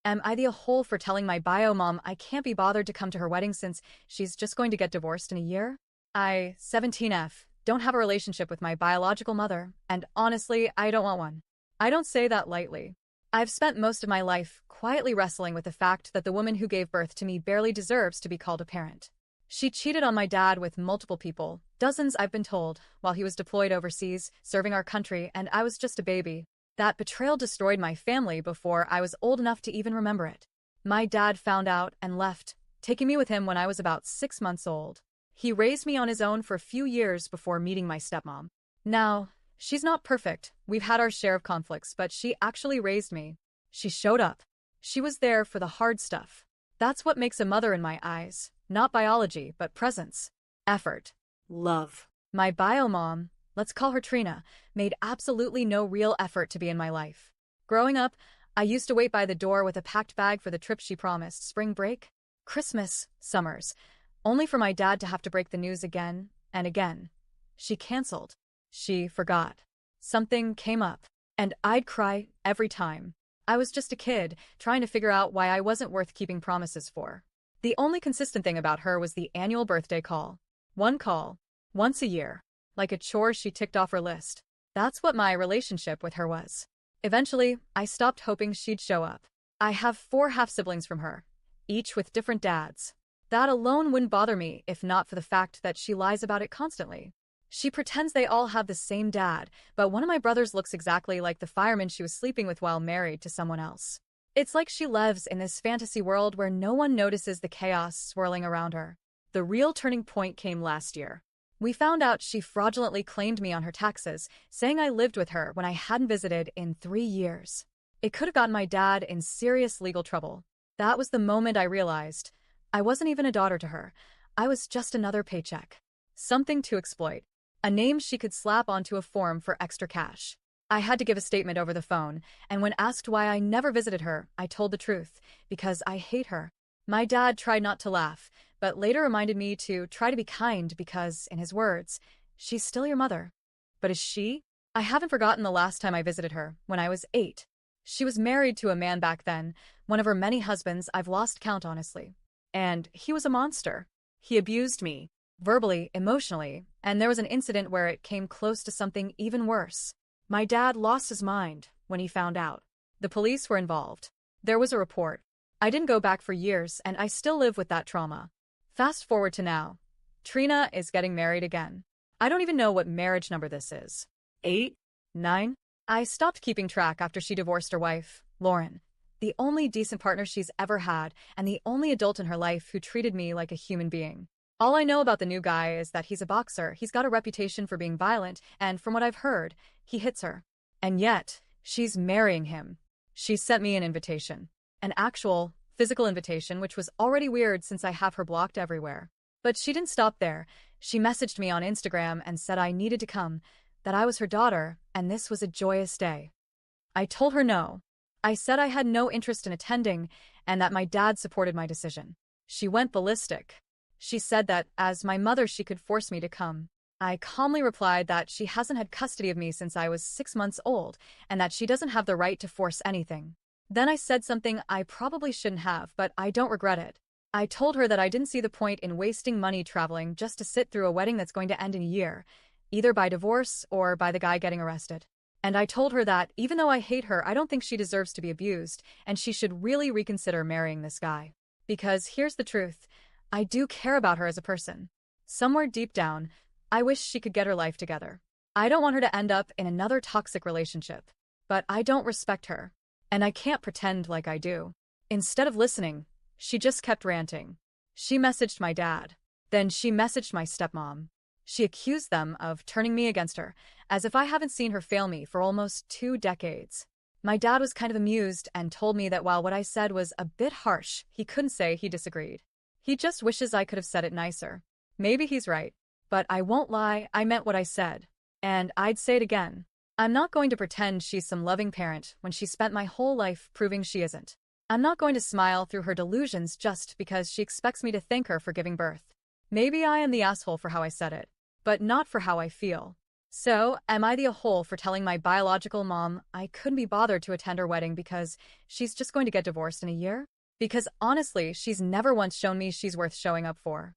Am I the a-hole for telling my bio mom I can't be bothered to come to her wedding since she's just going to get divorced in a year? I, 17F, don't have a relationship with my biological mother, and honestly, I don't want one. I don't say that lightly. I've spent most of my life quietly wrestling with the fact that the woman who gave birth to me barely deserves to be called a parent. She cheated on my dad with multiple people, dozens I've been told, while he was deployed overseas, serving our country, and I was just a baby. That betrayal destroyed my family before I was old enough to even remember it. My dad found out and left, taking me with him when I was about 6 months old. He raised me on his own for a few years before meeting my stepmom. Now, she's not perfect. We've had our share of conflicts, but she actually raised me. She showed up. She was there for the hard stuff. That's what makes a mother in my eyes. Not biology, but presence. Effort. Love. My bio mom, let's call her Trina, made absolutely no real effort to be in my life. Growing up, I used to wait by the door with a packed bag for the trip she promised: spring break, Christmas, summers, only for my dad to have to break the news again and again. She canceled. She forgot. Something came up, and I'd cry every time. I was just a kid, trying to figure out why I wasn't worth keeping promises for. The only consistent thing about her was the annual birthday call. One call, once a year, like a chore she ticked off her list. That's what my relationship with her was. Eventually, I stopped hoping she'd show up. I have 4 half-siblings from her, each with different dads. That alone wouldn't bother me if not for the fact that she lies about it constantly. She pretends they all have the same dad, but one of my brothers looks exactly like the fireman she was sleeping with while married to someone else. It's like she lives in this fantasy world where no one notices the chaos swirling around her. The real turning point came last year. We found out she fraudulently claimed me on her taxes, saying I lived with her when I hadn't visited in 3 years. It could have gotten my dad in serious legal trouble. That was the moment I realized I wasn't even a daughter to her. I was just another paycheck. Something to exploit. A name she could slap onto a form for extra cash. I had to give a statement over the phone, and when asked why I never visited her, I told the truth, because I hate her. My dad tried not to laugh, but later reminded me to try to be kind because, in his words, she's still your mother. But is she? I haven't forgotten the last time I visited her, when I was 8. She was married to a man back then, one of her many husbands. I've lost count, honestly. And he was a monster. He abused me, verbally, emotionally, and there was an incident where it came close to something even worse. My dad lost his mind when he found out. The police were involved. There was a report. I didn't go back for years, and I still live with that trauma. Fast forward to now. Trina is getting married again. I don't even know what marriage number this is. 8? 9? I stopped keeping track after she divorced her wife, Lauren, the only decent partner she's ever had, and the only adult in her life who treated me like a human being. All I know about the new guy is that he's a boxer, he's got a reputation for being violent, and from what I've heard, he hits her. And yet, she's marrying him. She sent me an invitation. An actual, physical invitation, which was already weird since I have her blocked everywhere. But she didn't stop there. She messaged me on Instagram and said I needed to come, that I was her daughter, and this was a joyous day. I told her no. I said I had no interest in attending, and that my dad supported my decision. She went ballistic. She said that, as my mother, she could force me to come. I calmly replied that she hasn't had custody of me since I was 6 months old, and that she doesn't have the right to force anything. Then I said something I probably shouldn't have, but I don't regret it. I told her that I didn't see the point in wasting money traveling just to sit through a wedding that's going to end in a year, either by divorce or by the guy getting arrested. And I told her that, even though I hate her, I don't think she deserves to be abused, and she should really reconsider marrying this guy. Because here's the truth, I do care about her as a person. Somewhere deep down, I wish she could get her life together. I don't want her to end up in another toxic relationship. But I don't respect her. And I can't pretend like I do. Instead of listening, she just kept ranting. She messaged my dad. Then she messaged my stepmom. She accused them of turning me against her, as if I haven't seen her fail me for almost 2 decades. My dad was kind of amused and told me that while what I said was a bit harsh, he couldn't say he disagreed. He just wishes I could have said it nicer. Maybe he's right. But I won't lie, I meant what I said. And I'd say it again. I'm not going to pretend she's some loving parent when she spent my whole life proving she isn't. I'm not going to smile through her delusions just because she expects me to thank her for giving birth. Maybe I am the asshole for how I said it, but not for how I feel. So, am I the a hole for telling my biological mom I couldn't be bothered to attend her wedding because she's just going to get divorced in a year? Because honestly, she's never once shown me she's worth showing up for.